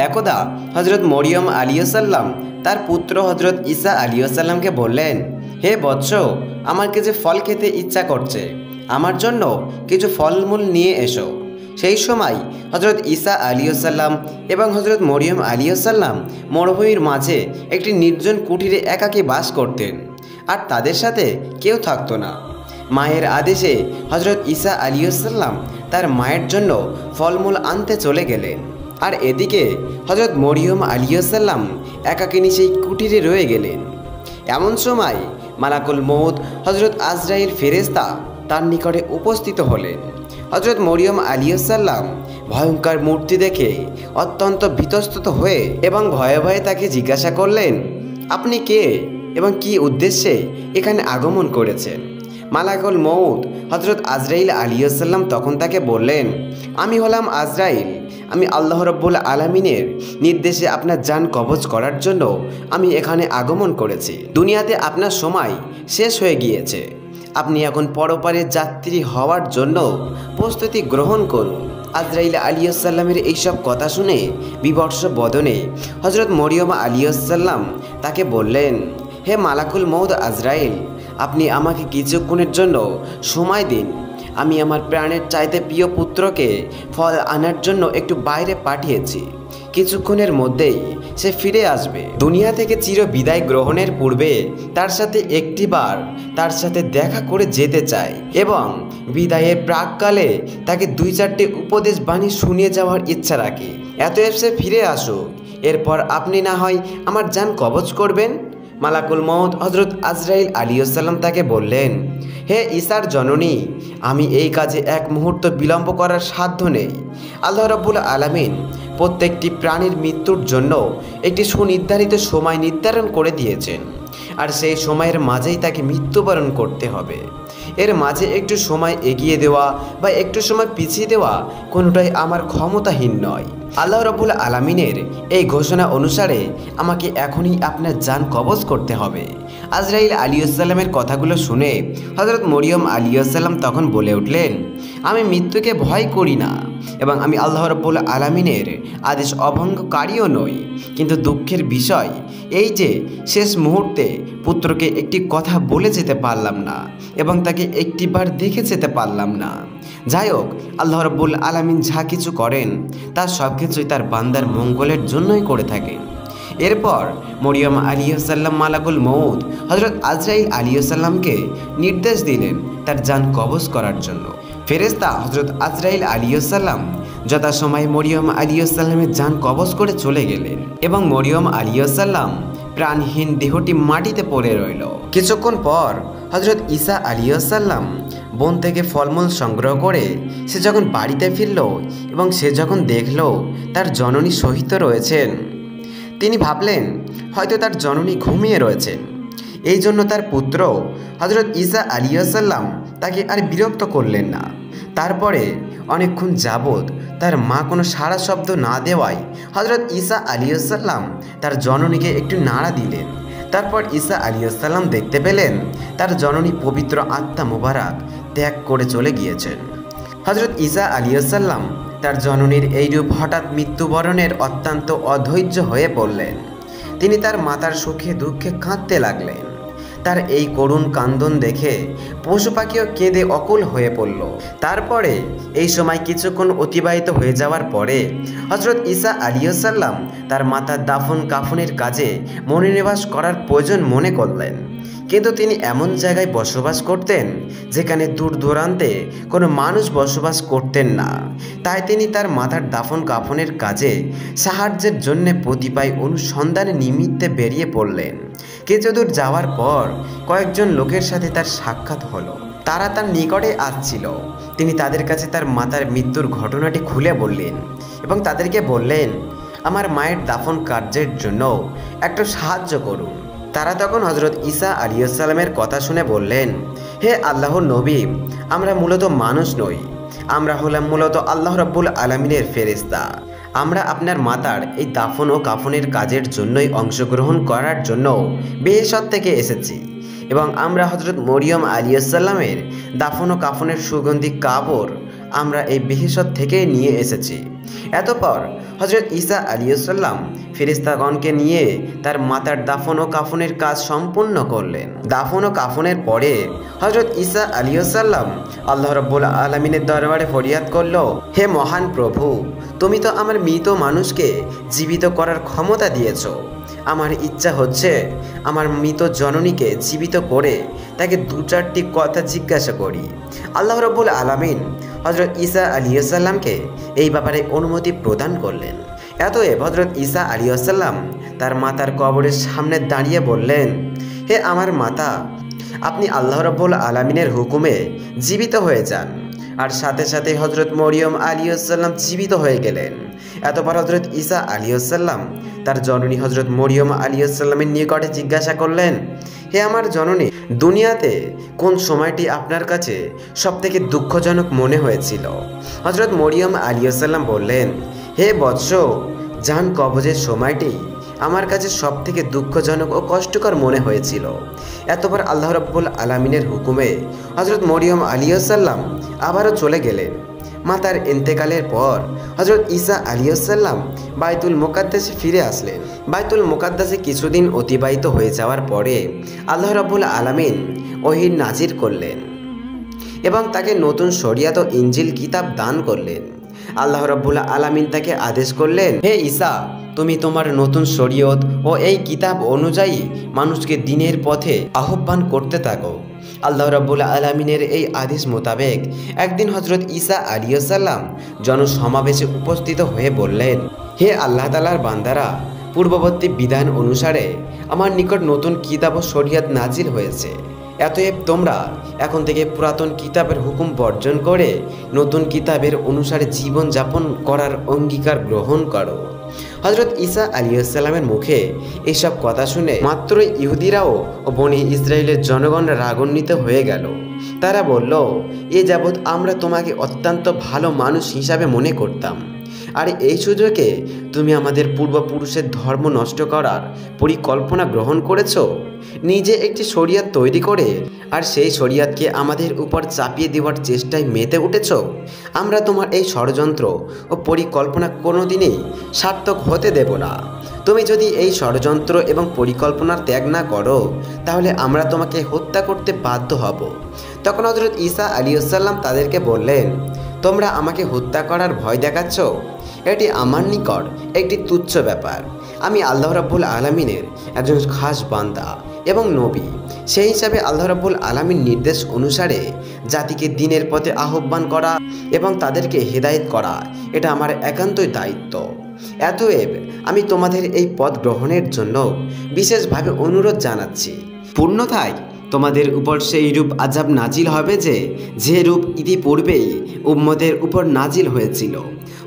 একদা হজরত মরিয়ম আলাইহিসসালাম তার পুত্র হজরত ঈসা আলাইহিসসালামকে বললেন, হে বৎস, আমার কিছু ফল খেতে ইচ্ছা করছে, আমার জন্য কিছু ফলমূল নিয়ে এসো। সেই সময় হজরত ঈসা আলাইহিসসালাম এবং হজরত মরিয়ম আলাইহিসসালাম মরুভূমির মাঝে একটি নির্জন কুঠিরে একাকী বাস করতেন, আর তাদের সাথে কেউ থাকতো না। মায়ের আদেশে হজরত ঈসা আলাইহিসসালাম তার মায়ের জন্য ফলমূল আনতে চলে গেলেন, আর এদিকে হজরত মরিয়ম আলাইহিসসালাম একাকিনী সেই কুঠিরে রয়ে গেলেন। এমন সময় মালাকুল মউত হজরত আজরাইল ফেরেশতা তার নিকটে উপস্থিত হলেন। হজরত মরিয়ম আলাইহিসসালাম ভয়ঙ্কর মূর্তি দেখে অত্যন্ত বিতস্তত হয়ে এবং ভয়ে ভয়ে তাকে জিজ্ঞাসা করলেন, আপনি কে এবং কি উদ্দেশ্যে এখানে আগমন করেছেন? মালাকুল মউত হজরত আজরাইল আলাইহিসসালাম তখন তাকে বললেন, আমি হলাম আজরাইল, আমি আল্লাহ রাব্বুল আলামিনের নির্দেশে আপনার জান কবজ করার জন্য আমি এখানে আগমন করেছি। দুনিয়াতে আপনার সময় শেষ হয়ে গিয়েছে, আপনি এখন পরপারের যাত্রী হওয়ার জন্য প্রস্তুতি গ্রহণ করুন। আজরাইল আলাইহিসসালামের এইসব কথা শুনে বিবর্ষ বদনে হজরত মরিয়ম আলাইহিসসালাম তাকে বললেন, হে মালাকুল মউত আজরাইল, আপনি আমাকে কিছুক্ষণের জন্য সময় দিন। আমি আমার প্রাণের চাইতে প্রিয় পুত্রকে ফল আনার জন্য একটু বাইরে পাঠিয়েছি, কিছুক্ষণের মধ্যেই সে ফিরে আসবে। দুনিয়া থেকে চির বিদায় গ্রহণের পূর্বে তার সাথে একটিবার তার সাথে দেখা করে যেতে চাই এবং বিদায়ের প্রাককালে তাকে 2-4টে উপদেশ বাণী শুনিয়ে যাওয়ার ইচ্ছা রাখি। এতএব সে ফিরে আসুক, এরপর আপনি না হয় আমার জান কবজ করবেন। মালাকুল মউত হজরত আজরাইল আলাইহিসসালাম তাকে বললেন, হে ঈসার জননী, আমি এই কাজে এক মুহূর্ত বিলম্ব করার সাধ্য নেই। আল্লাহ রাব্বুল আলামিন প্রত্যেকটি প্রাণীর মৃত্যুর জন্য একটি সুনির্ধারিত সময় নির্ধারণ করে দিয়েছেন, আর সেই সময়ের মাঝেই তাকে মৃত্যুবরণ করতে হবে। এর মাঝে একটু সময় এগিয়ে দেওয়া বা একটু সময় পিছিয়ে দেওয়া কোনোটাই আমার ক্ষমতাহীন নয়। আল্লাহ রাব্বুল আলামিনের এই ঘোষণা অনুসারে আমাকে এখনই আপনার জান কবজ করতে হবে। আজরাইল আলাইহিসসালামের কথাগুলো শুনে হজরত মরিয়ম আলাইহিসসালাম তখন বলে উঠলেন, আমি মৃত্যুকে ভয় করি না এবং আমি আল্লাহ রাব্বুল আলামিনের আদেশ অভঙ্গকারীও নই, কিন্তু দুঃখের বিষয় এই যে শেষ মুহূর্তে পুত্রকে একটি কথা বলে যেতে পারলাম না এবং তাকে একটিবার দেখে যেতে পারলাম না। যাই হোক, আল্লাহ রাব্বুল আলামিন যা কিছু করেন তার সব কিছুই তার বান্দার মঙ্গলের জন্যই করে থাকেন। এরপর মরিয়ম আলাইহিসসালাম মালাকুল মউত হজরত আজরাইল আলাইহিসসালামকে নির্দেশ দিলেন তার জান কবজ করার জন্য। ফেরেশতা হজরত আজরাইল আলাইহিসসালাম যথাসময়ে মরিয়ম আলাইহিসসালামের জান কবজ করে চলে গেলেন এবং মরিয়ম আলাইহিসসালাম প্রাণহীন দেহটি মাটিতে পড়ে রইল। কিছুক্ষণ পর হজরত ঈসা আলাইহিসসালাম বন থেকে ফলমূল সংগ্রহ করে সে যখন বাড়িতে ফিরল এবং সে যখন দেখল তার জননী শহীদ রয়েছেন, তিনি ভাবলেন হয়তো তার জননী ঘুমিয়ে রয়েছেন। এই জন্য তার পুত্র হজরত ঈসা আলাইহিসসালাম তাকে আর বিরক্ত করলেন না। তারপরে অনেকক্ষণ যাবৎ তার মা কোনো সাড়া শব্দ না দেওয়ায় হজরত ঈসা আলাইহিসসালাম তার জননীকে একটু নাড়া দিলেন। তারপর ঈসা আলাইহিসসালাম দেখতে পেলেন তার জননী পবিত্র আত্মা মুবারক ত্যাগ করে চলে গিয়েছেন। হজরত ঈসা আলাইহিসসালাম তার জননীর এইরূপ হঠাৎ মৃত্যুবরণের অত্যন্ত অধৈর্য হয়ে পড়লেন। তিনি তার মাতার সুখে দুঃখে কাঁদতে লাগলেন। তার এই করুণ কান্দন দেখে পশু পাখিও কেঁদে অকুল হয়ে পড়ল। তারপরে এই সময় কিছুক্ষণ অতিবাহিত হয়ে যাওয়ার পরে হজরত ঈসা আলাইহিসসালাম তার মাতার দাফন কাফনের কাজে মনোনিবেশ করার প্রয়োজন মনে করলেন, কিন্তু তিনি এমন জায়গায় বসবাস করতেন যেখানে দূর দূরান্তে কোনো মানুষ বসবাস করতেন না। তাই তিনি তার মাতার দাফন কাফনের কাজে সাহায্যের জন্য প্রতিপায় অনুসন্ধানে নিমিত্তে বেরিয়ে পড়লেন। কিছুদূর যাওয়ার পর কয়েকজন লোকের সাথে তার সাক্ষাৎ হলো। তারা তার নিকটে আসছিল। তিনি তাদের কাছে তার মাতার মৃত্যুর ঘটনাটি খুলে বললেন এবং তাদেরকে বললেন, আমার মায়ের দাফন কার্যের জন্য একটু সাহায্য করুন। তারা তখন হজরত ঈসা আলাইহিসসালামের কথা শুনে বললেন, হে আল্লাহর নবী, আমরা মূলত মানুষ নই, আমরা হলাম মূলত আল্লাহ রাব্বুল আলামিনের ফেরেশতা। আমরা আপনার মাতার এই দাফন ও কাফনের কাজের জন্যই অংশগ্রহণ করার জন্য বেহেশত থেকে এসেছি এবং আমরা হজরত মরিয়ম আলাইহিসসালামের দাফন ও কাফনের সুগন্ধি কাপড় আমরা এই বেহেশত থেকে নিয়ে এসেছি। এতপর হজরত ঈসা আলাইহিসসালাম ফেরেশতাগণকে নিয়ে তার মাতার দাফন ও কাফনের কাজ সম্পূর্ণ করলেন। দাফন ও কাফনের পরে হজরত ঈসা আলাইহিসসালাম আল্লাহ রাব্বুল আলামিনের দরবারে ফরিয়াদ করল, হে মহান প্রভু, তুমি তো আমার মৃত মানুষকে জীবিত করার ক্ষমতা দিয়েছো। আমার ইচ্ছা হচ্ছে আমার মৃত জননীকে জীবিত করে তাকে 2-4টি কথা জিজ্ঞাসা করি। আল্লাহ রাব্বুল আলামিন হজরত ঈসা আলাইহিসসালামকে এই ব্যাপারে অনুমতি প্রদান করলেন। এতএব হজরত ঈসা আলাইহিসসালাম তার মাতার কবরের সামনে দাঁড়িয়ে বললেন, হে আমার মাতা, আপনি আল্লাহ রাব্বুল আলামিনের হুকুমে জীবিত হয়ে যান। আর সাথে সাথে হজরত মরিয়ম আলাইহিসসালাম জীবিত হয়ে গেলেন। এতপর হজরত ঈসা আলাইহিসসালাম তার জননী হজরত মরিয়ম আলাইহিসসালামের নিকটে জিজ্ঞাসা করলেন, হে আমার জননী, দুনিয়াতে কোন সময়টি আপনার কাছে সবথেকে দুঃখজনক মনে হয়েছিল? হজরত মরিয়ম আলাইহিসসালাম বললেন, হে বৎস, জান কবজের সময়টি আমার কাছে সবথেকে দুঃখজনক ও কষ্টকর মনে হয়েছিল। এতপর আল্লাহ রাব্বুল আলামিনের হুকুমে হজরত মরিয়ম আলাইহিসসালাম আবারও চলে গেলেন। মাতার ইন্তেকালের পর হজরত ঈসা আলাইহিসসালাম বাইতুল মুকাদ্দাসে ফিরে আসলেন। বাইতুল মুকাদ্দাসে কিছুদিন অতিবাহিত হয়ে যাওয়ার পরে আল্লাহ রাব্বুল আলামিন ওহী নাজির করলেন এবং তাকে নতুন শরিয়ত ও ইনজিল কিতাব দান করলেন। আল্লাহ রাব্বুল আলামিন তাকে আদেশ করলেন, হে ঈসা, তুমি তোমার নতুন শরিয়ত ও এই কিতাব অনুযায়ী মানুষকে দ্বীনের পথে আহ্বান করতে থাকো। আল্লাহ রাব্বুল আলামিনের এই আদেশ মোতাবেক একদিন হজরত ঈসা আলাইহিসসালাম জনসমাবেশে উপস্থিত হয়ে বললেন, হে আল্লাহ তাআলার বান্দারা, পূর্ববর্তী বিধান অনুসারে আমার নিকট নতুন কিতাব ও শরিয়ত নাজিল হয়েছে। এতএব তোমরা এখন থেকে পুরাতন কিতাবের হুকুম বর্জন করে নতুন কিতাবের অনুসারে জীবন যাপন করার অঙ্গীকার গ্রহণ করো। হজরত ঈসা আলাইহিসসালামের মুখে এসব কথা শুনে মাত্র ইহুদিরাও ও বনি ইসরায়েলের জনগণ রাগান্বিত হয়ে গেল। তারা বলল, এ যাবৎ আমরা তোমাকে অত্যন্ত ভালো মানুষ হিসাবে মনে করতাম, আর এই সুযোগে তুমি আমাদের পূর্বপুরুষের ধর্ম নষ্ট করার পরিকল্পনা গ্রহণ করেছো। নিজে একটি শরিয়ত তৈরি করে আর সেই শরিয়তকে আমাদের উপর চাপিয়ে দেওয়ার চেষ্টায় মেতে উঠেছ। আমরা তোমার এই ষড়যন্ত্র ও পরিকল্পনা কোনোদিনই সার্থক হতে দেব না। তুমি যদি এই ষড়যন্ত্র এবং পরিকল্পনার ত্যাগ না করো, তাহলে আমরা তোমাকে হত্যা করতে বাধ্য হব। তখন হযরত ঈসা আলাইহিসসালাম তাদেরকে বললেন, তোমরা আমাকে হত্যা করার ভয় দেখাচ্ছ? এটি আমার নিকট একটি তুচ্ছ ব্যাপার। আমি আল্লাহ রাব্বুল আলামিনের একজন খাস বান্দা এবং নবী। সেই হিসাবে আল্লাহ রাব্বুল আলামিন নির্দেশ অনুসারে জাতিকে দ্বীনের পথে আহ্বান করা এবং তাদেরকে হেদায়েত করা এটা আমার একান্তই দায়িত্ব। অতএব আমি তোমাদের এই পথ গ্রহণের জন্য বিশেষভাবে অনুরোধ জানাচ্ছি। পূর্ণতায় তোমাদের উপর সেই রূপ আযাব নাজিল হবে যে রূপ ইতিপূর্বেই উম্মতের উপর নাজিল হয়েছিল।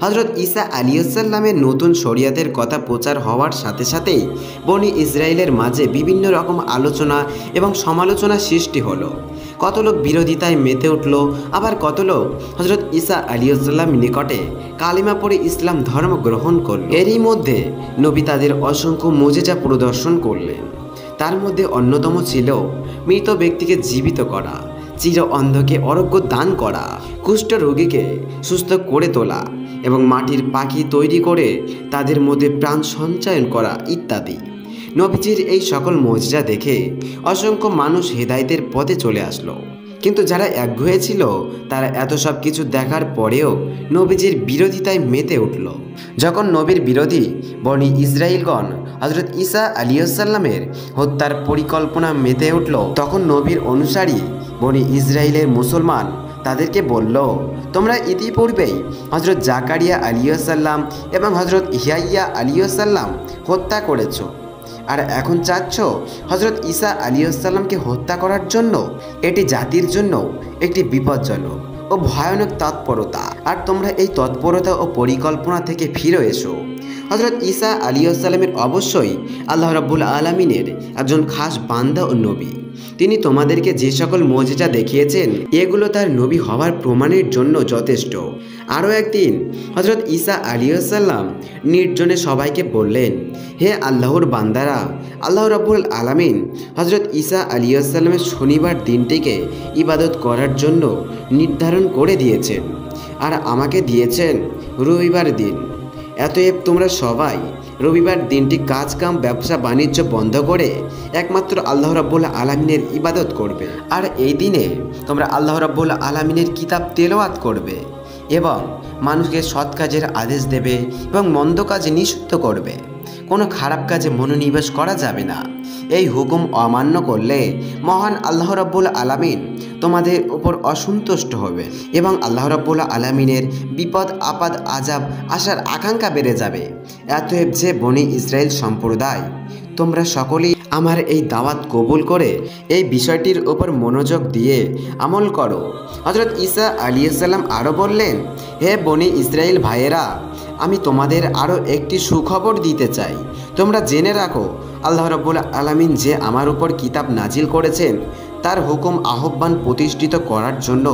হযরত ঈসা আলাইহিসসালামের নতুন শরিয়তের কথা প্রচার হওয়ার সাথে সাথেই বনি ইসরায়েলের মাঝে বিভিন্ন রকম আলোচনা এবং সমালোচনা সৃষ্টি হলো। কত লোক বিরোধিতায় মেতে উঠল, আবার কত লোক হযরত ঈসা আলাইহিসসালামের নিকটে কালিমা পড়ে ইসলাম ধর্ম গ্রহণ করল। এরই মধ্যে নবী তাদের অসংখ্য মুজিজা প্রদর্শন করলেন। তার মধ্যে অন্যতম ছিল মৃত ব্যক্তিকে জীবিত করা, চির অন্ধকে আরোগ্য দান করা, কুষ্ঠ রোগীকে সুস্থ করে তোলা এবং মাটির পাখি তৈরি করে তাদের মধ্যে প্রাণ সঞ্চয়ন করা ইত্যাদি। নবীজির এই সকল মুজিজা দেখে অসংখ্য মানুষ হেদায়েতের পথে চলে আসলো। কিন্তু যারা একগুঁয়ে ছিল তারা এত সব কিছু দেখার পরেও নবীজির বিরোধিতায় মেতে উঠল। যখন নবীর বিরোধী বনি ইসরাইলগণ হযরত ঈসা আলাইহিসসালামের হত্যার পরিকল্পনা মেতে উঠল, তখন নবীর অনুসারী বনি ইসরাইলের মুসলমান তাদেরকে বলল, তোমরা ইতিপূর্বেই হযরত জাকারিয়া আলাইহিসসালাম এবং হযরত ইয়াহইয়া আলাইহিসসালাম হত্যা করেছ, আর এখন চাচ্ছ হযরত ঈসা আলাইহিসসালামকে হত্যা করার জন্য। এটি জাতির জন্য একটি বিপজ্জনক ও ভয়ানক তৎপরতা, আর তোমরা এই তৎপরতা ও পরিকল্পনা থেকে ফিরে এসো। হযরত ঈসা আলাইহিসসালামের অবশ্যই আল্লাহ রাব্বুল আলামিনের একজন খাস বান্দা ও নবী। তিনি তোমাদেরকে যে সকল মুজিজা দেখিয়েছেন এগুলো তার নবী হওয়ার প্রমাণের জন্য যথেষ্ট। আরও একদিন হযরত ঈসা আলাইহিসসালাম নির্জনে সবাইকে বললেন, হে আল্লাহর বান্দারা, আল্লাহ রাব্বুল আলামিন হযরত ঈসা আলাইহিসসালামের শনিবার দিনটিকে ইবাদত করার জন্য নির্ধারণ করে দিয়েছেন। আর আমাকে দিয়েছেন রবিবার দিন। অতএব তোমরা সবাই রবিবার দিনটি কাজ কাম ব্যবসা বাণিজ্য বন্ধ করে একমাত্র আল্লাহ রাব্বুল আলামিনের ইবাদত করবে। আর এই দিনে তোমরা আল্লাহ রাব্বুল আলামিনের কিতাব তেলাওয়াত করবে এবং মানুষকে সৎ কাজের আদেশ দেবে এবং মন্দ কাজে নিষিদ্ধ করবে। কোনো খারাপ কাজে মনোনিবেশ করা যাবে না। এই হুকুম অমান্য করলে মহান আল্লাহ রাব্বুল আলামিন তোমাদের উপর অসন্তুষ্ট হবে এবং আল্লাহ রাব্বুল আলামিনের বিপদ আপদ আযাব আসার আকাঙ্ক্ষা বেড়ে যাবে। অতএব যে বনি ইসরাইল সম্প্রদায়, তোমরা সকলেই আমার এই দাওয়াত কবুল করে এই বিষয়টির উপর মনোযোগ দিয়ে আমল করো। হযরত ঈসা আলাইহিস সালাম আরও বললেন, হে বনি ইসরাইল ভাইয়েরা, আমি তোমাদের আরও একটি সুখবর দিতে চাই। তোমরা জেনে রাখো, আল্লাহ রাব্বুল আলামিন যে আমার উপর কিতাব নাজিল করেছেন তার হুকুম আহ্বান প্রতিষ্ঠিত করার জন্য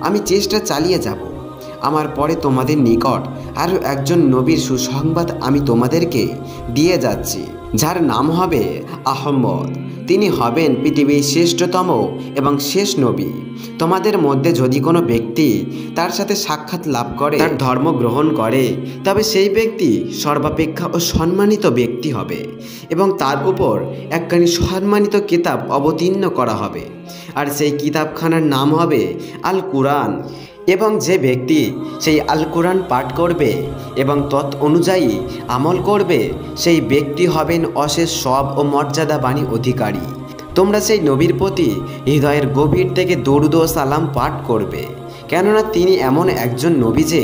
আমি চেষ্টা চালিয়ে যাব। আমার পরে তোমাদের নিকট আরও একজন নবীর সুসংবাদ আমি তোমাদেরকে দিয়ে যাচ্ছি, যার নাম হবে আহমদ। তিনি হবেন পৃথিবীর শ্রেষ্ঠতম এবং শেষ নবী। তোমাদের মধ্যে যদি কোনো ব্যক্তি তার সাথে সাক্ষাৎ লাভ করে, তার ধর্ম গ্রহণ করে, তবে সেই ব্যক্তি সর্বাপেক্ষা ও সম্মানিত ব্যক্তি হবে এবং তার উপর একখানি সম্মানিত কিতাব অবতীর্ণ করা হবে। আর সেই কিতাবখানার নাম হবে আল কুরআন। এবং যে ব্যক্তি সেই আল কুরআন পাঠ করবে এবং তৎ অনুযায়ী আমল করবে, সেই ব্যক্তি হবেন অশেষ সব ও মর্যাদাবানী অধিকারী। তোমরা সেই নবীর প্রতি হৃদয়ের গভীর থেকে দরুদ ও সালাম পাঠ করবে, কেননা তিনি এমন একজন নবী যে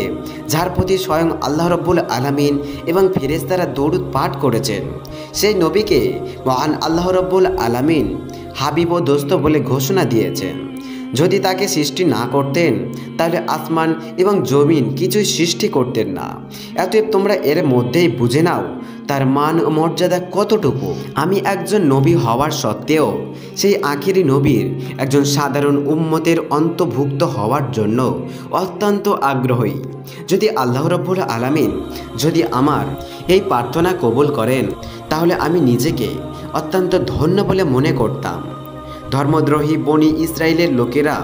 যার প্রতি স্বয়ং আল্লাহ রাব্বুল আলামিন এবং ফেরেশতারা দরুদ পাঠ করেছেন। সেই নবীকে মহান আল্লাহ রাব্বুল আলামিন হাবিব ও দোস্ত বলে ঘোষণা দিয়েছেন। যদি তাকে সৃষ্টি না করতেন তাহলে আসমান এবং জমিন কিছুই সৃষ্টি করতেন না। অতএব তোমরা এর মধ্যেই বুঝে নাও তার মান ও মর্যাদা কতটুকু। আমি একজন নবী হওয়ার সত্ত্বেও সেই আখিরি নবীর একজন সাধারণ উম্মতের অন্তর্ভুক্ত হওয়ার জন্য অত্যন্ত আগ্রহী। যদি আল্লাহ রাব্বুল আলামিন যদি আমার এই প্রার্থনা কবুল করেন তাহলে আমি নিজেকে অত্যন্ত ধন্য বলে মনে করতাম। ধর্মদ্রোহী বনি ইসরায়েলের লোকেরা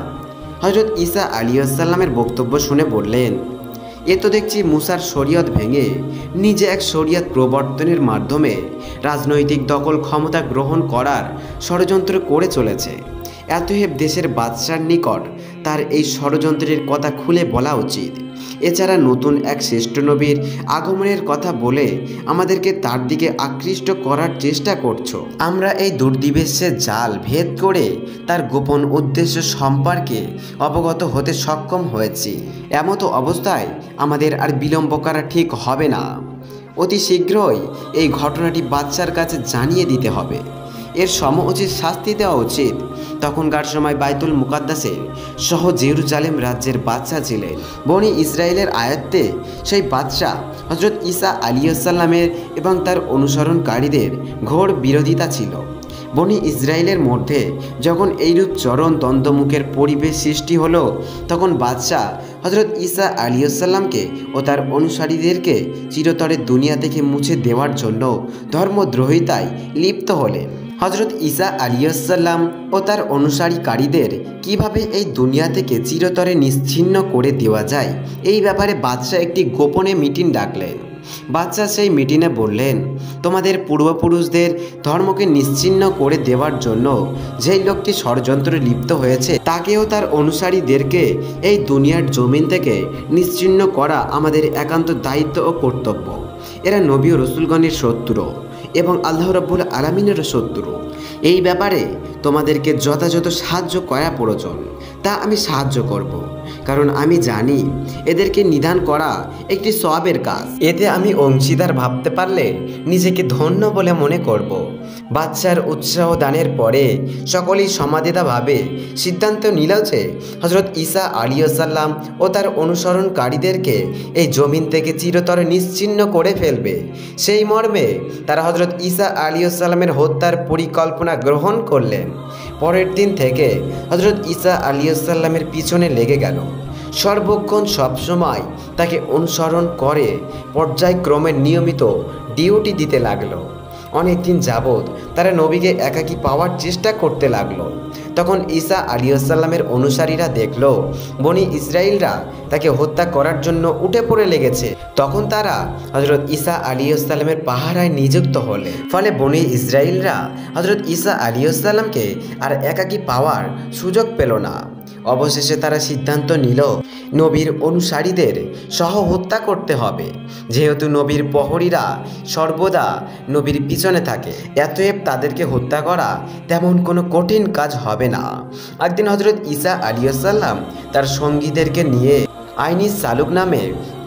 হযরত ঈসা আলাইহিস সালামের বক্তব্য শুনে বললেন, এ তো দেখছি মুসার শরীয়ত ভেঙে নিজে এক শরীয়ত প্রবর্তনের মাধ্যমে রাজনৈতিক দখল ক্ষমতা গ্রহণ করার ষড়যন্ত্র করে চলেছে। অতএব দেশের বাদশার নিকট তার এই ষড়যন্ত্রের কথা খুলে বলা উচিত। এছাড়া নতুন এক শ্রেষ্ঠ নবীর আগমনের কথা বলে আমাদেরকে তার দিকে আকৃষ্ট করার চেষ্টা করছো। আমরা এই দুর্দিবেশের জাল ভেদ করে তার গোপন উদ্দেশ্য সম্পর্কে অবগত হতে সক্ষম হয়েছি। এমতো অবস্থায় আমাদের আর বিলম্ব করা ঠিক হবে না। অতি শীঘ্রই এই ঘটনাটি বাদশার কাছে জানিয়ে দিতে হবে। এর সমউচিত শাস্তি দেওয়া উচিত। তখনকার সময় বাইতুল মুকাদ্দাসের সহ জেরুজালেম রাজ্যের বাদশা ছিলেন বনি ইসরায়েলের আয়ত্তে সেই বাদশা হযরত ঈসা আলাইহিস সালামের এবং তার অনুসরণকারীদের ঘোর বিরোধিতা ছিল। বনি ইসরায়েলের মধ্যে যখন এইরূপ চরম দ্বন্দ্বমুখের পরিবেশ সৃষ্টি হলো, তখন বাদশাহ হযরত ঈসা আলাইহিস সালামকে ও তার অনুসারীদেরকে চিরতরে দুনিয়া থেকে মুছে দেওয়ার জন্য ধর্মদ্রোহিতায় লিপ্ত হলেন। হযরত ঈসা আলাইহিস সালাম ও তার অনুসারীকারীদের কিভাবে এই দুনিয়া থেকে চিরতরে নিশ্চিহ্ন করে দেওয়া যায়, এই ব্যাপারে বাদশাহ একটি গোপনে মিটিং ডাকলেন। বাদশাহ সেই মিটিংয়ে বললেন, তোমাদের পূর্বপুরুষদের ধর্মকে নিশ্চিহ্ন করে দেওয়ার জন্য যেই লোকটি ষড়যন্ত্রে লিপ্ত হয়েছে তাকেও তার অনুসারীদেরকে এই দুনিয়ার জমিন থেকে নিশ্চিহ্ন করা আমাদের একান্ত দায়িত্ব ও কর্তব্য। এরা নবী ও রসুলগণের শত্রু এবং আল্লাহ রাব্বুল আলামিনেরও শত্রু। এই ব্যাপারে তোমাদেরকে যথাযথ সাহায্য করা প্রয়োজন, তা আমি সাহায্য করব, কারণ আমি জানি এদেরকে নিধন করা একটি সওয়াবের কাজ। এতে আমি অংশীদার ভাবতে পারলে নিজেকে ধন্য বলে মনে করব। বাদশার উৎসাহ দানের পরে সকলেই সমাধিতভাবে সিদ্ধান্ত নিল যে হযরত ঈসা আলাইহিস সালাম ও তার অনুসরণকারীদেরকে এই জমিন থেকে চিরতরে নিশ্চিহ্ন করে ফেলবে। সেই মর্মে তারা হযরত ঈসা আলাইহিস সালামের হত্যার পরিকল্পনা গ্রহণ করলেন। পরের দিন থেকে হযরত ঈসা আলাইহিস সালামের পিছনে লেগে গেল। সর্বক্ষণ সবসময় তাকে অনুসরণ করে পর্যায়ক্রমে নিয়মিত ডিউটি দিতে লাগলো। অনেক দিন যাবৎ তারা নবীকে একাকী পাওয়ার চেষ্টা করতে লাগলো। তখন ঈসা আলাইহিসসালামের অনুসারীরা দেখল বনি ইসরাইলরা তাকে হত্যা করার জন্য উঠে পড়ে লেগেছে। তখন তারা হযরত ঈসা আলাইহিসসালামের পাহারায় নিযুক্ত হলে ফলে বনি ইসরাইলরা হযরত ঈসা আলাইহিসসালামকে আর একাকী পাওয়ার সুযোগ পেল না। অবশেষে তারা সিদ্ধান্ত নিল নবীর অনুসারীদের সহ হত্যা করতে হবে, যেহেতু নবীর প্রহরীরা সর্বদা নবীর পিছনে থাকে, অতএব তাদেরকে হত্যা করা তেমন কোনো কঠিন কাজ হবে না। একদিন হযরত ঈসা আলাইহিসসালাম তার সঙ্গীদেরকে নিয়ে আইনি সালুক নামে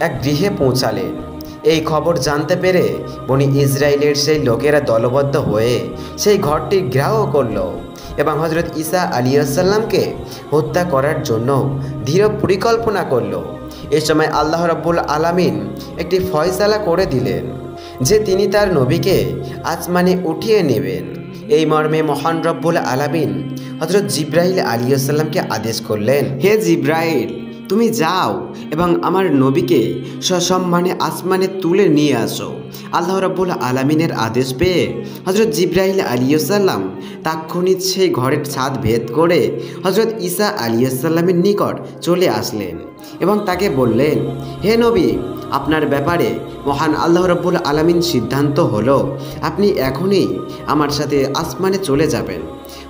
এক গৃহে পৌঁছালেন। এই খবর জানতে পেরে বনি ইসরায়েলের সেই লোকেরা দলবদ্ধ হয়ে সেই ঘরটি ঘেরাও করল এবং হযরত ঈসা আলাইহিসসালামকে হত্যা করার জন্য দৃঢ় পরিকল্পনা করল। এই সময় আল্লাহ রাব্বুল আলামিন একটি ফয়সালা করে দিলেন যে তিনি তার নবীকে আসমানে উঠিয়ে নেবেন। এই মর্মে মহান রব্বুল আলামিন হযরত জিবরাইল আলাইহিসসালামকে আদেশ করলেন, হে জিবরাইল, তুমি যাও এবং আমার নবীকে সসম্মানে আসমানে তুলে নিয়ে আসো। আল্লাহ রাব্বুল আলামিনের আদেশ পেয়ে হযরত জিবরাইল আলাইহিসসালাম তাৎক্ষণিক সেই ঘরের ছাদ ভেদ করে হযরত ঈসা আলাইহিসসালামের নিকট চলে আসলেন এবং তাকে বললেন, হে নবী, আপনার ব্যাপারে মহান আল্লাহ রাব্বুল আলামিন সিদ্ধান্ত হলো আপনি এখনই আমার সাথে আসমানে চলে যাবেন।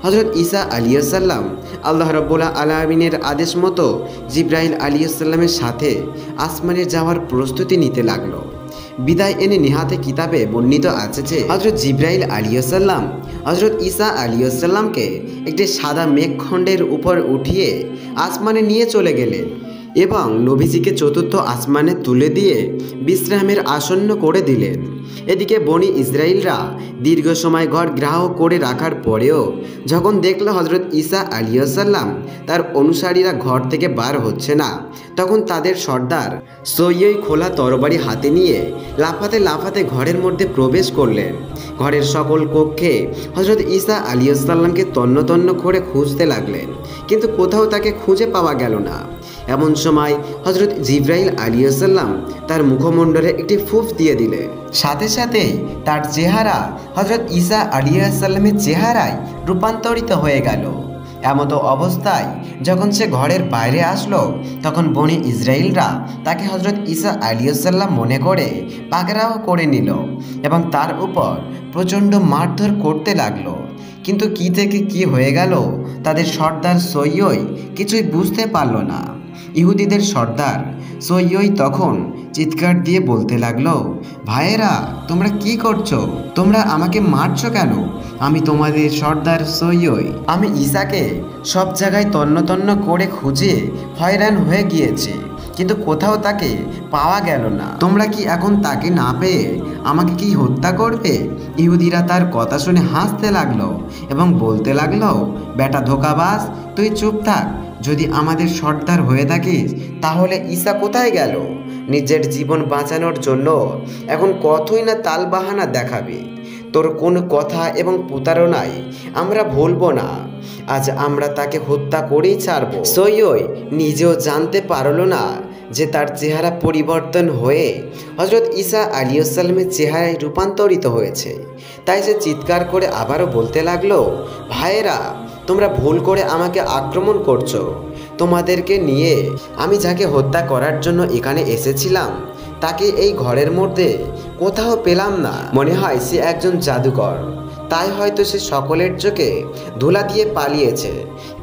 হযরত ঈসা আলাইহিসসালাম আল্লাহ রাব্বুল আলামিনের আদেশ মতো জিবরাইল আলাইহিসসালামের সাথে আসমানে যাওয়ার প্রস্তুতি নিতে লাগলো। বিদায় এনে নিহাতে কিতাবে বর্ণিত আছে যে হযরত জিবরাইল আলাইহিসসালাম হযরত ঈসা আলাইহিসসালামকে একটি সাদা মেঘখণ্ডের উপর উঠিয়ে আসমানে নিয়ে চলে গেলেন এবং নবীজিকে চতুর্থ আসমানে তুলে দিয়ে বিশ্রামের আসন্ন করে দিলেন। এদিকে বনি ইসরাইলরা দীর্ঘ সময় ঘর ঘেরাও করে রাখার পরেও যখন দেখল হযরত ঈসা আলাইহিসসালাম তার অনুসারীরা ঘর থেকে বার হচ্ছে না, তখন তাদের সর্দার সইয়ই খোলা তরবারি হাতে নিয়ে লাফাতে লাফাতে ঘরের মধ্যে প্রবেশ করলেন। ঘরের সকল কক্ষে হযরত ঈসা আলাইহিসসালামকে তন্ন তন্ন করে খুঁজতে লাগলেন, কিন্তু কোথাও তাকে খুঁজে পাওয়া গেল না। এমন সময় হযরত জিবরাইল আলাইহিসসালাম তার মুখমণ্ডলে একটি ফুঁফ দিয়ে দিলেন। সাথে সাথেই তার চেহারা হযরত ঈসা আলাইহিসসালামের চেহারায় রূপান্তরিত হয়ে গেল। এমতো অবস্থায় যখন সে ঘরের বাইরে আসলো, তখন বনি ইসরাইলরা তাকে হযরত ঈসা আলাইহিসসালাম মনে করে পাকড়াও করে নিল এবং তার উপর প্রচণ্ড মারধর করতে লাগলো। কিন্তু কি থেকে কি হয়ে গেল তাদের সর্দার সইয়ই কিছুই বুঝতে পারল না। ইহুদিদের সর্দার সইয়ই তখন চিৎকার দিয়ে বলতে লাগলো, ভাইয়েরা, তোমরা কি করছো? তোমরা আমাকে মারছো কেন? আমি তোমাদের সর্দার সইয়ই। আমি ঈসাকে সব জায়গায় তন্ন তন্ন করে খুঁজে হয়রান হয়ে গিয়েছি, কিন্তু কোথাও তাকে পাওয়া গেল না। তোমরা কি এখন তাকে না পেয়ে আমাকে কি হত্যা করবে? ইহুদিরা তার কথা শুনে হাসতে লাগলো এবং বলতে লাগলো, বেটা ধোঁকাবাজ, তুই চুপ থাক। যদি আমাদের সর্দার হয়ে থাকিস তাহলে ঈসা কোথায় গেল? নিজের জীবন বাঁচানোর জন্য এখন কতই না তালবাহানা দেখাবে। তোর কোন কথা এবং প্রতারণায় আমরা ভুলব না। আজ আমরা তাকে হত্যা করেই ছাড়ব। সইয়ই নিজেও জানতে পারল না যে তার চেহারা পরিবর্তন হয়ে হযরত ঈসা আলাইহিসসালামের চেহারায় রূপান্তরিত হয়েছে। তাই সে চিৎকার করে আবারও বলতে লাগলো, ভাইয়েরা, তোমরা ভুল করে আমাকে আক্রমণ করছো। তোমাদেরকে নিয়ে আমি যাকে হত্যা করার জন্য এখানে এসেছিলাম তাকে এই ঘরের মধ্যে কোথাও পেলাম না। মনে হয় সে একজন জাদুকর, তাই হয়তো সে সকলের চোখে ধুলা দিয়ে পালিয়েছে।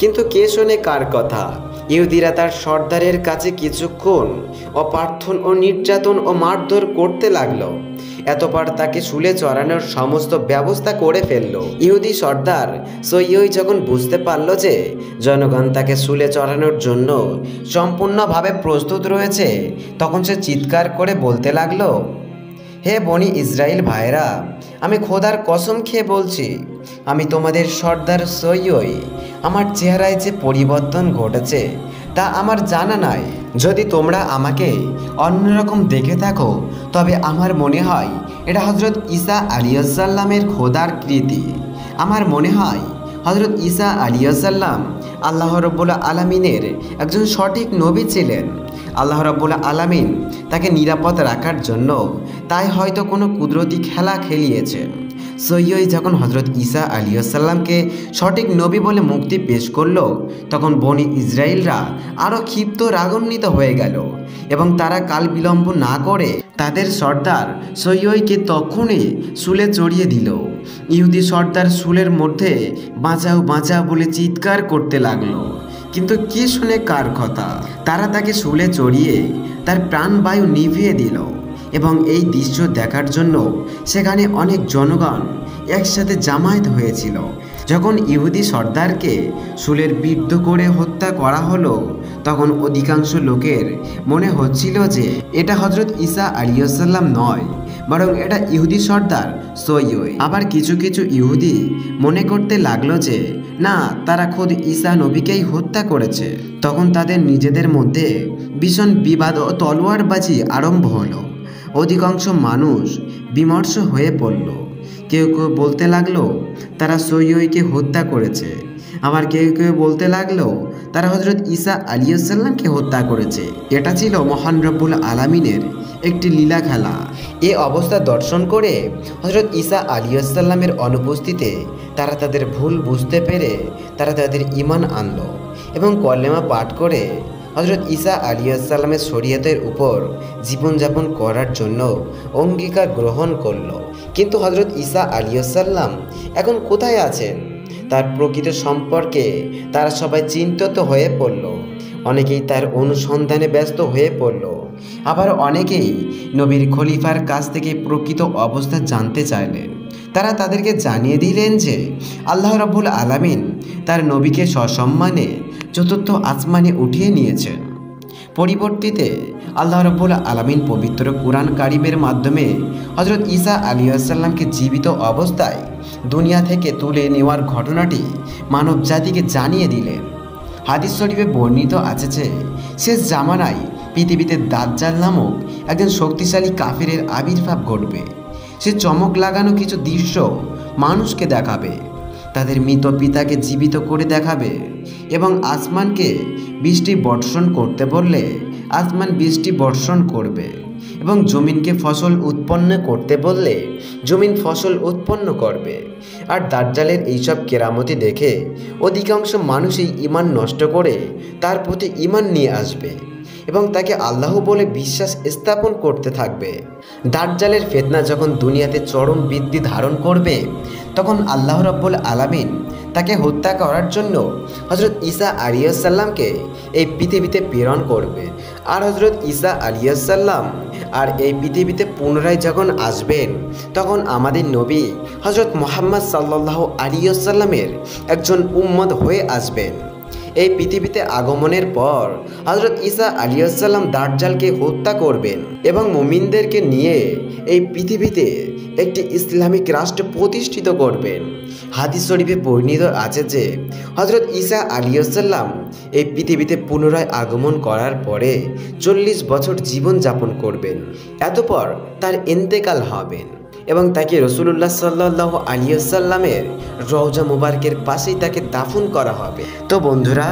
কিন্তু কে শোনে কার কথা? ইহুদিরা তার সর্দারের কাছে কিছুক্ষণ অপ্রার্থন ও নির্যাতন ও মারধর করতে লাগলো। এতবার তাকে শুলে চড়ানোর সমস্ত ব্যবস্থা করে ফেলল। ইহুদি সর্দার সইয়ই যখন বুঝতে পারল যে জনগণ তাকে শুলে চড়ানোর জন্য সম্পূর্ণভাবে প্রস্তুত রয়েছে, তখন সে চিৎকার করে বলতে লাগলো, হে বনি ইসরাইল ভাইরা, আমি খোদার কসম খেয়ে বলছি, আমি তোমাদের সর্দার সইয়ই। আমার চেহারায় যে পরিবর্তন ঘটেছে তা আমার জানা নাই। যদি তোমরা আমাকে অন্যরকম দেখে থাকো তবে আমার মনে হয় এটা হযরত ঈসা আলাইহিসসালামের খোদার কৃতি। আমার মনে হয় হযরত ঈসা আলাইহিসসালাম আল্লাহ রাব্বুল আলামিনের একজন সঠিক নবী ছিলেন। আল্লাহ রাব্বুল আলামিন তাকে নিরাপদ রাখার জন্য তাই হয়তো কোনো কুদরতি খেলা খেলিয়েছে। সৈয়দ যখন হজরত ঈসা আলাইহিসসালামকে সঠিক নবী বলে মুক্তি পেশ করলো, তখন বনি ইসরায়েলরা আরও ক্ষিপ্ত রাগান্বিত হয়ে গেল এবং তারা কাল বিলম্ব না করে তাদের সর্দার সৈয়দকে তখনই শুলে চড়িয়ে দিল। ইহুদি সর্দার শুলের মধ্যে বাঁচাও বাঁচাও বলে চিৎকার করতে লাগলো, কিন্তু কে শুনে কার কথা। তারা তাকে শুলে চড়িয়ে তার প্রাণবায়ু নিভিয়ে দিল এবং এই দৃশ্য দেখার জন্য সেখানে অনেক জনগণ একসাথে জামায়াত হয়েছিল। যখন ইহুদি সর্দারকে শুলের বিদ্ধ করে হত্যা করা হলো, তখন অধিকাংশ লোকের মনে হচ্ছিল যে এটা হজরত ঈসা আলাইহিসসালাম নয়, বরং এটা ইহুদি সর্দার সৈয়দ। আবার কিছু কিছু ইহুদি মনে করতে লাগলো যে না, তারা খোদ ঈসা নবীকেই হত্যা করেছে। তখন তাদের নিজেদের মধ্যে ভীষণ বিবাদ ও তলোয়ারবাজি আরম্ভ হলো। অধিকাংশ মানুষ বিমর্ষ হয়ে পড়ল। কেউ কেউ বলতে লাগলো তারা সৈয়দকে হত্যা করেছে, আবার কেউ কেউ বলতে লাগলো তারা হজরত ঈসা আলাইহিসসালামকে হত্যা করেছে। এটা ছিল মহান রব্বুল আলামিনের একটি লীলা খেলা। এ অবস্থা দর্শন করে হজরত ঈসা আলাইহিসসালামের অনুপস্থিতিতে তারা তাদের ভুল বুঝতে পেরে তারা তাদের ঈমান আনলো এবং কলেমা পাঠ করে হজরত ঈসা আলাইহিসসালামের শরীয়তের উপর জীবনযাপন করার জন্য অঙ্গীকার গ্রহণ করল। কিন্তু হজরত ঈসা আলাইহিসসালাম এখন কোথায় আছেন তার প্রকৃত সম্পর্কে তারা সবাই চিন্তিত হয়ে পড়ল। অনেকেই তার অনুসন্ধানে ব্যস্ত হয়ে পড়ল, আবার অনেকেই নবীর খলিফার কাছ থেকে প্রকৃত অবস্থা জানতে চাইলেন। তারা তাদেরকে জানিয়ে দিলেন যে আল্লাহ রাব্বুল আলামিন তার নবীকে সসম্মানে চতুর্থ আসমানে উঠিয়ে নিয়েছেন। পরিবর্তিতে আল্লাহ রাব্বুল আলামিন পবিত্র কুরআন কারিমের মাধ্যমে হজরত ঈসা আলাইহিসসালামকে জীবিত অবস্থায় দুনিয়া থেকে তুলে নেওয়ার ঘটনাটি মানব জাতিকে জানিয়ে দিলেন। হাদিস শরীফে বর্ণিত আছে যে শেষ জামানায় পৃথিবীতে দাজ্জাল নামক একজন শক্তিশালী কাফিরের আবির্ভাব ঘটবে। সে চমক লাগানো কিছু দৃশ্য মানুষকে দেখাবে, তাদের মৃত পিতাকে জীবিত করে দেখাবে এবং আসমানকে বৃষ্টি বর্ষণ করতে বললে আসমান বৃষ্টি বর্ষণ করবে এবং জমিনকে ফসল উৎপন্ন করতে বললে জমিন ফসল উৎপন্ন করবে। আর দাজ্জালের এইসব কেরামতি দেখে অধিকাংশ মানুষই ঈমান নষ্ট করে তার প্রতি ঈমান নিয়ে আসবে এবং তাকে আল্লাহ বলে বিশ্বাস স্থাপন করতে থাকবে। দাজ্জালের ফিতনা যখন দুনিয়াতে চরম বৃদ্ধি ধারণ করবে, তখন আল্লাহ রাব্বুল আলামিন তাকে হত্যা করার জন্য হজরত ঈসা আলাইহিসসালামকে এই পৃথিবীতে প্রেরণ করবে। আর হজরত ঈসা আলাইহিসসালাম আর এই পৃথিবীতে পুনরায় যখন আসবেন, তখন আমাদের নবী হজরত মুহাম্মদ সাল্লাল্লাহু আলাইহি ওয়াসাল্লামের একজন উম্মত হয়ে আসবেন। এই পৃথিবীতে আগমনের পর হজরত ঈসা আলাইহিসসালাম দাজ্জালকে হত্যা করবেন এবং মুমিনদেরকে নিয়ে এই পৃথিবীতে একটি ইসলামিক রাষ্ট্র প্রতিষ্ঠিত করবেন। হাদিস শরীফে বর্ণিত আছে যে হজরত ঈসা আলাইহিসসালাম এই পৃথিবীতে পুনরায় আগমন করার পরে 40 বছর জীবন যাপন করবেন। এতপর তার ইন্তেকাল হবেন এবং তাকে রাসূলুল্লাহ সাল্লাল্লাহু আলাইহি ওয়াসাল্লামের রওজা মুবারকের পাশেই তাকে দাফন করা হবে। তো বন্ধুরা,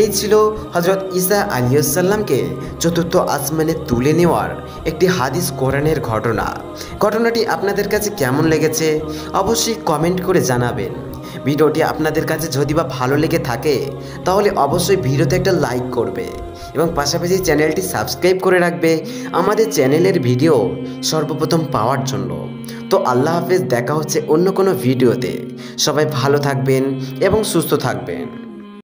এই ছিল হযরত ঈসা আলাইহিস সালামকে চতুর্থ আসমানে তুলে নেওয়ার একটি হাদিস কোরআনের ঘটনাটি আপনাদের কাছে কেমন লেগেছে অবশ্যই কমেন্ট করে জানাবেন। ভিডিওটি আপনাদের কাছে যদি বা ভালো লেগে থাকে তাহলে অবশ্যই ভিডিওতে একটা লাইক করবে এবং পাশাপাশি চ্যানেলটি সাবস্ক্রাইব করে রাখবে আমাদের চ্যানেলের ভিডিও সর্বপ্রথম পাওয়ার জন্য। তো আল্লাহ হাফেজ, দেখা হচ্ছে অন্য কোনো ভিডিওতে। সবাই ভালো থাকবেন এবং সুস্থ থাকবেন।